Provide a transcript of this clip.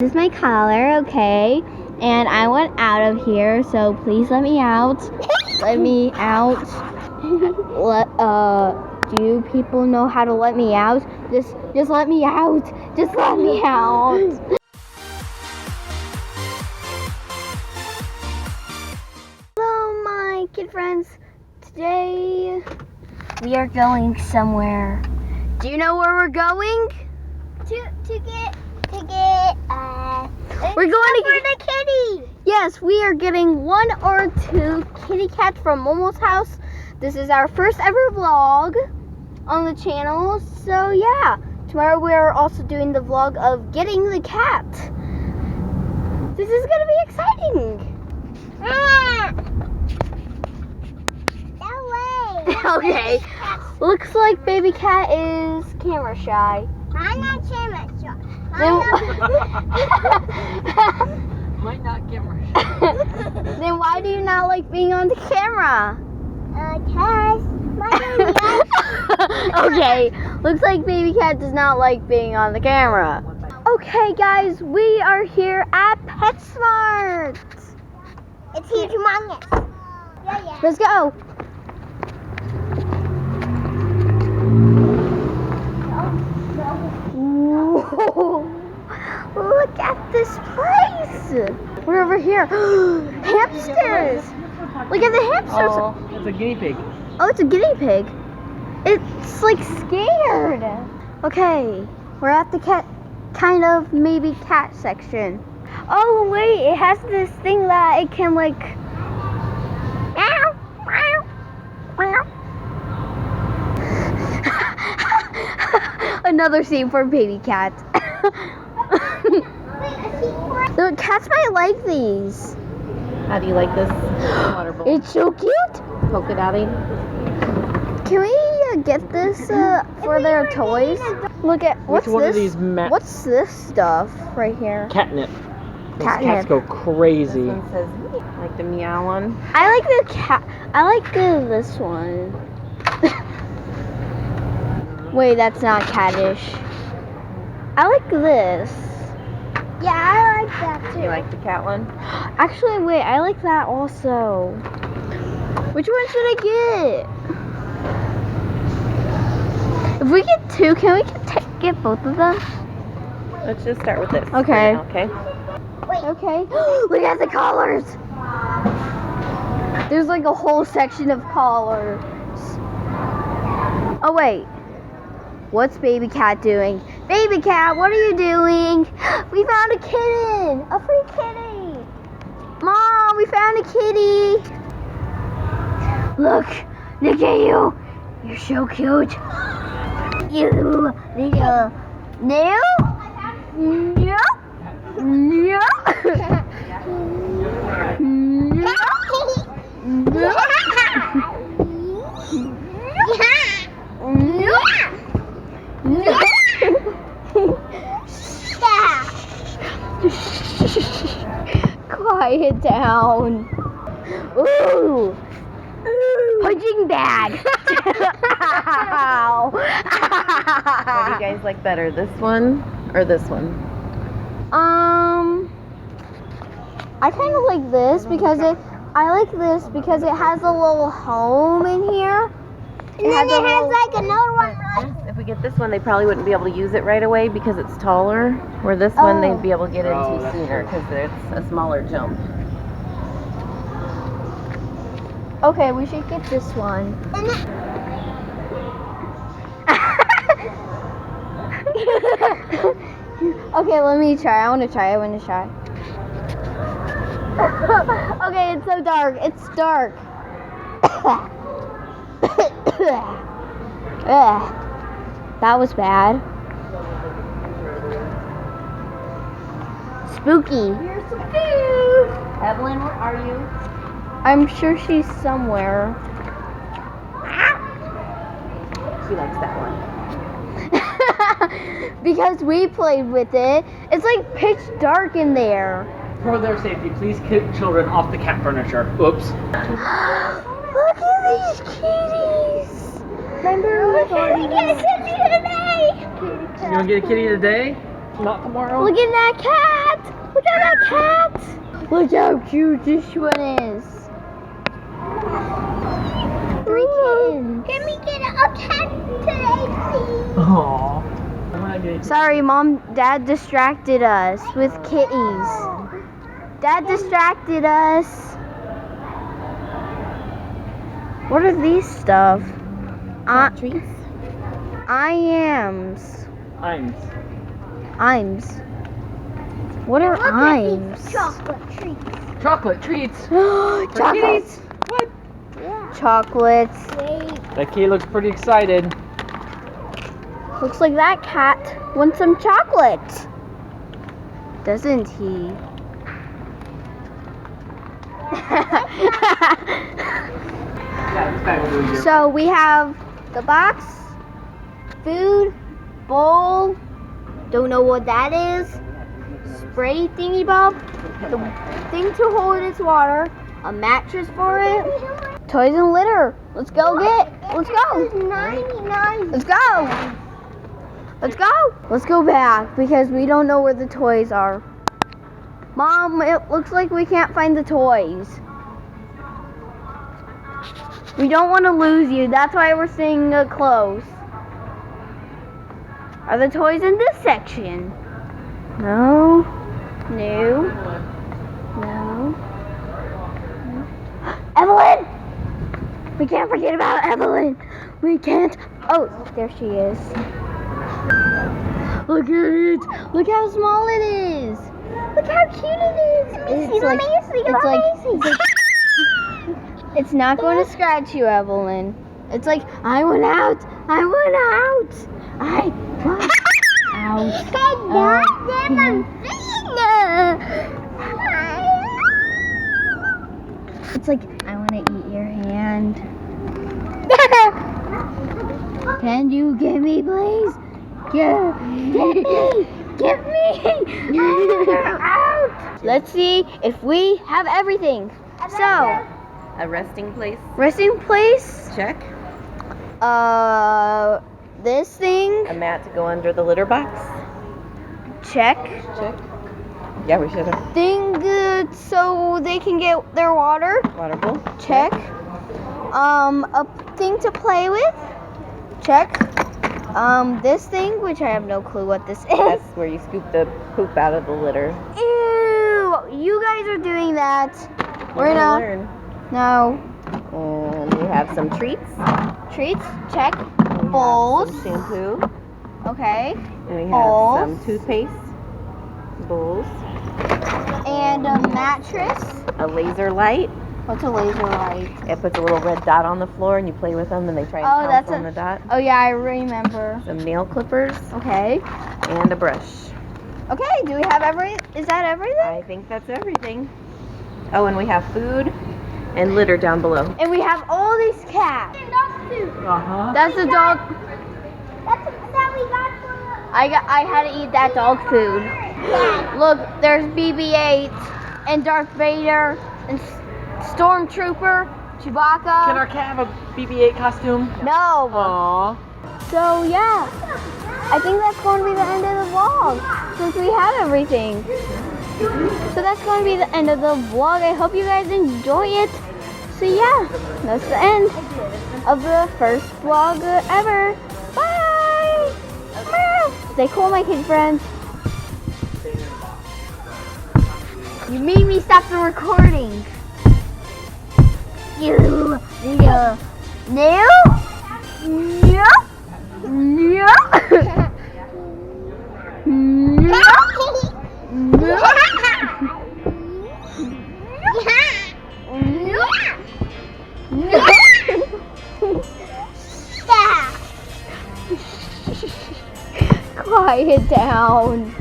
This is my collar, okay? And I want out of here, so please let me out. Let me out. Do you people know how to let me out? Just let me out. Just let me out. Hello, my kid friends. Today we are going somewhere. Do you know where we're going? We're going to get the kitty. Yes, we are getting 1 or 2 kitty cats from Momo's house. This is our first ever vlog on the channel. So yeah, tomorrow we're also doing the vlog of getting the cat. This is gonna be exciting. No way. Okay. Looks like baby cat is camera shy. I'm not camera shy. Might not camera shy. Then why do you not like being on the camera? Cause my baby. Okay, looks like baby cat does not like being on the camera. Okay guys, we are here at PetSmart. It's huge, humongous. Yeah. Let's go. Whoa. Look at this place. We're over here. Hamsters. Look at the hamsters. Oh, it's a guinea pig. Oh, it's a guinea pig. It's like scared. Okay, we're at the kind of maybe cat section. Oh wait, it has this thing that it can like meow, meow, meow. Another scene for baby cats. The cats might like these. How do you like this water bowl? It's so cute. Polka dotty. Can we get this for their toys? Look at what's Which one this? of these What's this stuff right here? Catnip. Those Catnip. cats go crazy. This one says, like the meow one. I like the cat. I like this one. Wait, that's not cattish. I like this. Yeah, I like that too. You like the cat one? Actually, wait, I like that also. Which one should I get? If we get 2, can we get both of them? Let's just start with this. Okay. for now, okay. Okay. Look at the collars. There's like a whole section of collars. Oh wait. What's baby cat doing? Baby cat, what are you doing? We found a kitten. A free kitty. Mom, we found a kitty. Look at you. You're so cute. You little no. No. No. Quiet down. Ooh. Punching bag. Ow. What do you guys like better, this one or this one? I kind of like this because I like this because it has a little home in here. And then it has like another one right. If we get this one, they probably wouldn't be able to use it right away because it's taller. Where this one, they'd be able to get into sooner because it's a smaller jump. Okay, we should get this one. Okay, let me try. I want to try. Okay, it's so dark. It's dark. That was bad. Spooky. Here's some food. Evelyn, where are you? I'm sure she's somewhere. She likes that one. Because we played with it. It's like pitch dark in there. For their safety, please keep children off the cat furniture. Oops. Look at these kitties. Remember we We're gonna get a kitty today. You want to get a kitty today? Not tomorrow. Look at that cat! Look at that cat! Look how cute this one is. 3 kittens. Can we get a cat today, please? Aww. Sorry, Mom, Dad distracted us with kitties. Dad distracted us. What are these stuff? Treats. Iams. Iams. What are Look at Iams? these chocolate treats. Chocolate treats. Chocolates. What? Yeah. Chocolates. Wait. That kid looks pretty excited. Looks like that cat wants some chocolate. Doesn't he? Yeah, it's back over here. So we have the box, food, bowl, don't know what that is, spray thingy bob, the thing to hold its water, a mattress for it, toys and litter. Let's go let's go. 99. Let's go. Let's go. Let's go back because we don't know where the toys are. Mom, it looks like we can't find the toys. We don't want to lose you. That's why we're staying close. Are the toys in this section? No. No. No. Evelyn! We can't forget about Evelyn. We can't. Oh, there she is. Look at it. Look how small it is. Look how cute it is. It's not going to scratch you, Evelyn. It's like, I went out. I went out. I went out. It's like, I want to eat your hand. Can you give me, please? Give me. Give me. Out. Let's see if we have everything. So, A resting place. resting place. Check. This thing. A mat to go under the litter box. Check. Check. Yeah, we should have. Thing so they can get their water. Water bowl. Check. A thing to play with. Check. This thing, which I have no clue what this is. That's where you scoop the poop out of the litter. Ew! You guys are doing that. We're gonna not. learn. No. And we have some treats. Treats. Check. We Bowls. have some shampoo. Okay. And we have Bowls. some toothpaste. Bowls. And a mattress. A laser light. What's a laser light? It puts a little red dot on the floor and you play with them and they try and Oh, pounce that's on the dot. Oh yeah, I remember. Some nail clippers Okay. and a brush. Okay. Do we have Is that everything? I think that's everything. Oh, and we have food and litter down below. And we have all these cats. Uh-huh. That's the dog. That we got for I had to eat that dog food. Look, there's BB-8 and Darth Vader and Stormtrooper, Chewbacca. Can our cat have a BB-8 costume? No. Aww. So yeah, I think that's going to be the end of the vlog since we have everything. So that's going to be the end of the vlog. I hope you guys enjoy it. So yeah, that's the end of the first vlog ever. Bye. Stay cool, my kid friends. You made me stop the recording. No. No. No. No. Quiet down.